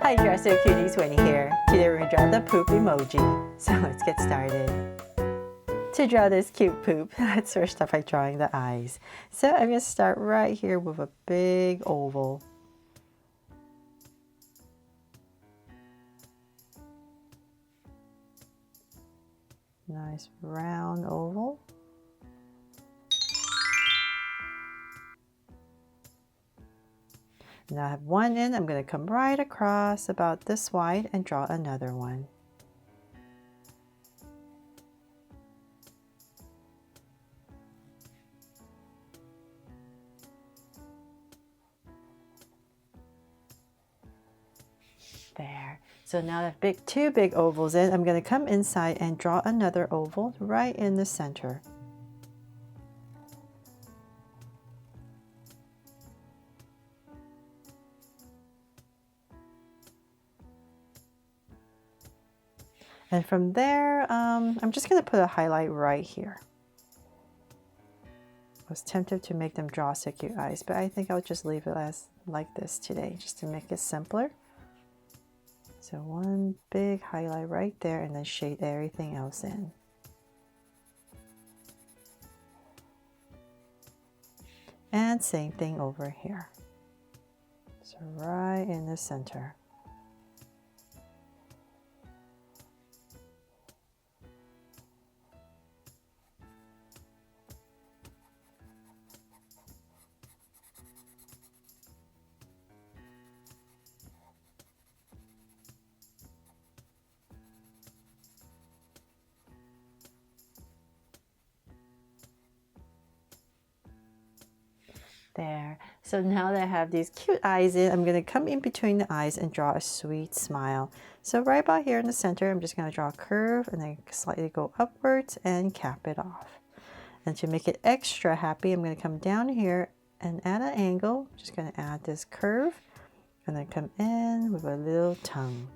Hi Dresser Cuties, Winnie here. Today we're going to draw the poop emoji. So let's get started. To draw this cute poop, let's first start by drawing the eyes. So I'm going to start right here with a big oval. Nice round oval. Now I have one in, I'm going to come right across about this wide and draw another one. There. So now that I've two big ovals in, I'm going to come inside and draw another oval right in the center. And from there, I'm just going to put a highlight right here. I was tempted to make them draw so cute eyes, but I think I'll just leave it as like this today, just to make it simpler. So one big highlight right there, and then shade everything else in. And same thing over here. So right in the center. There. So now that I have these cute eyes in, I'm going to come in between the eyes and draw a sweet smile. So right about here in the center, I'm just going to draw a curve and then slightly go upwards and cap it off. And to make it extra happy, I'm going to come down here and at an angle, just going to add this curve and then come in with a little tongue.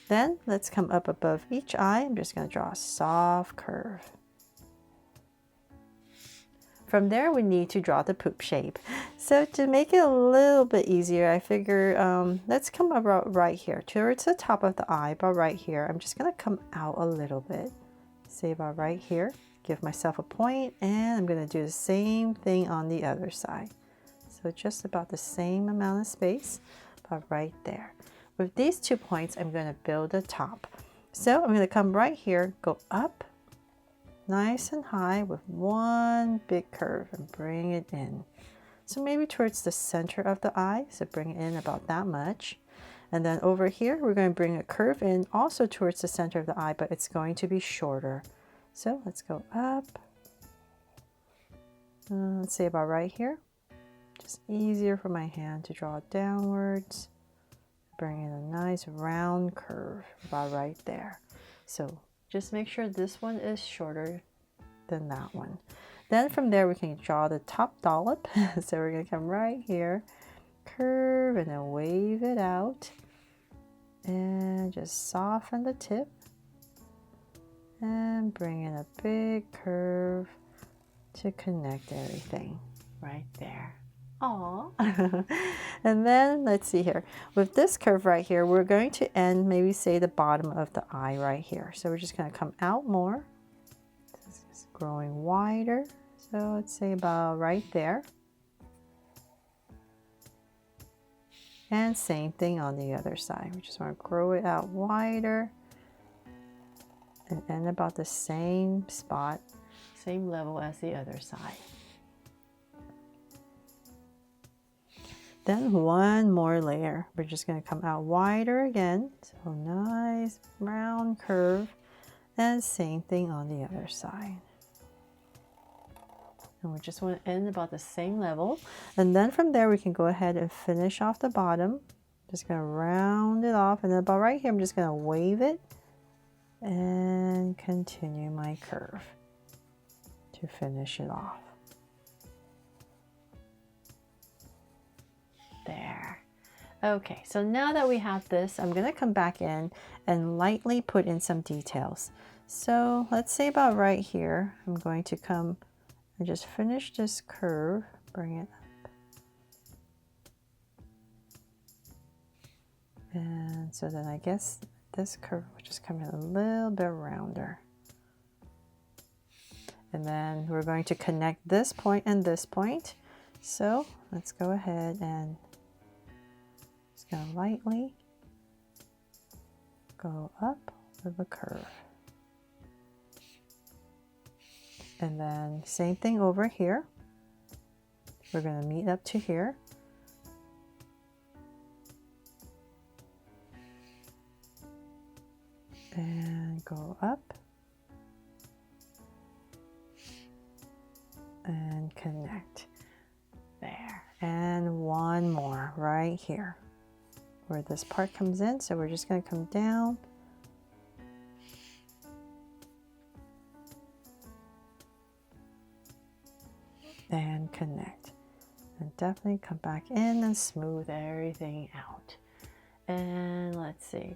Then let's come up above each eye. I'm just going to draw a soft curve. From there, we need to draw the poop shape. So to make it a little bit easier, I figure let's come about right here towards the top of the eye, about right here. I'm just gonna come out a little bit. Say about right here, give myself a point, and I'm gonna do the same thing on the other side. So just about the same amount of space, about right there. With these 2 points, I'm gonna build a top. So I'm gonna come right here, go up, nice and high with one big curve and bring it in. So maybe towards the center of the eye, so bring it in about that much. And then over here, we're going to bring a curve in also towards the center of the eye, but it's going to be shorter. So let's go up. Let's say about right here. Just easier for my hand to draw downwards. Bring in a nice round curve about right there. So just make sure this one is shorter than that one. Then from there we can draw the top dollop. So we're going to come right here, curve, and then wave it out. And just soften the tip. And bring in a big curve to connect everything right there. Aww. And then let's see here. With this curve right here, we're going to end, maybe say the bottom of the eye right here. So we're just going to come out more. This is growing wider. So let's say about right there. And same thing on the other side. We just want to grow it out wider and end about the same spot, same level as the other side. Then one more layer. We're just going to come out wider again. So nice round curve. And same thing on the other side. And we just want to end about the same level. And then from there, we can go ahead and finish off the bottom. Just going to round it off. And then about right here, I'm just going to wave it and continue my curve to finish it off. There. Okay, so now that we have this, I'm going to come back in and lightly put in some details. So let's say about right here, I'm going to come and just finish this curve, bring it up. And And so then I guess this curve will just come in a little bit rounder. And then we're going to connect this point and this point. So let's go ahead and just gonna lightly go up with a curve. And then same thing over here. We're gonna meet up to here. And go up. And connect. There. And one more right here where this part comes in. So we're just going to come down and connect, and definitely come back in and smooth everything out. And let's see,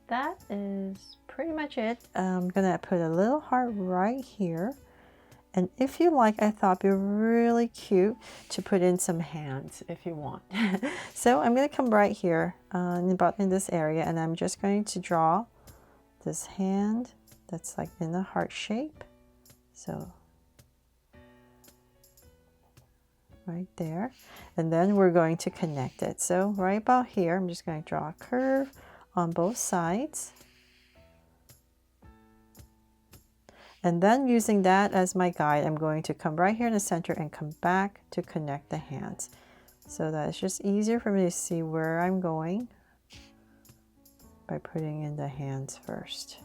that is pretty much it. I'm gonna put a little heart right here. And if you like, I thought it'd be really cute to put in some hands if you want. So I'm going to come right here about in this area, and I'm just going to draw this hand that's like in the heart shape. So right there. And then we're going to connect it. So right about here, I'm just going to draw a curve on both sides. And then using that as my guide, I'm going to come right here in the center and come back to connect the hands. So that it's just easier for me to see where I'm going by putting in the hands first.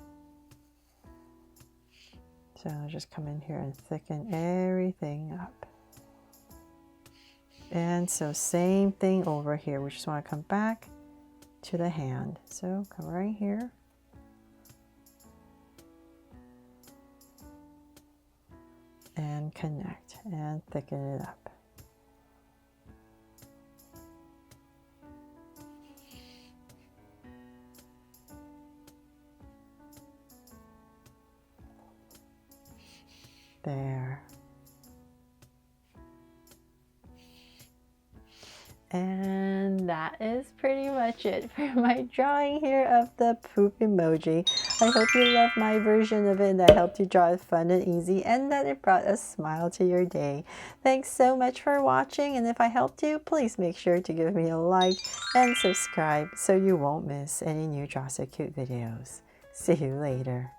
So I'll just come in here and thicken everything up. And so same thing over here. We just want to come back to the hand. So come right here. And connect and thicken it up. There. And that is pretty much it for my drawing here of the poop emoji. I hope you love my version of it and that helped you draw it fun and easy and that it brought a smile to your day. Thanks so much for watching, and if I helped you, please make sure to give me a like and subscribe so you won't miss any new Draw So Cute videos. See you later.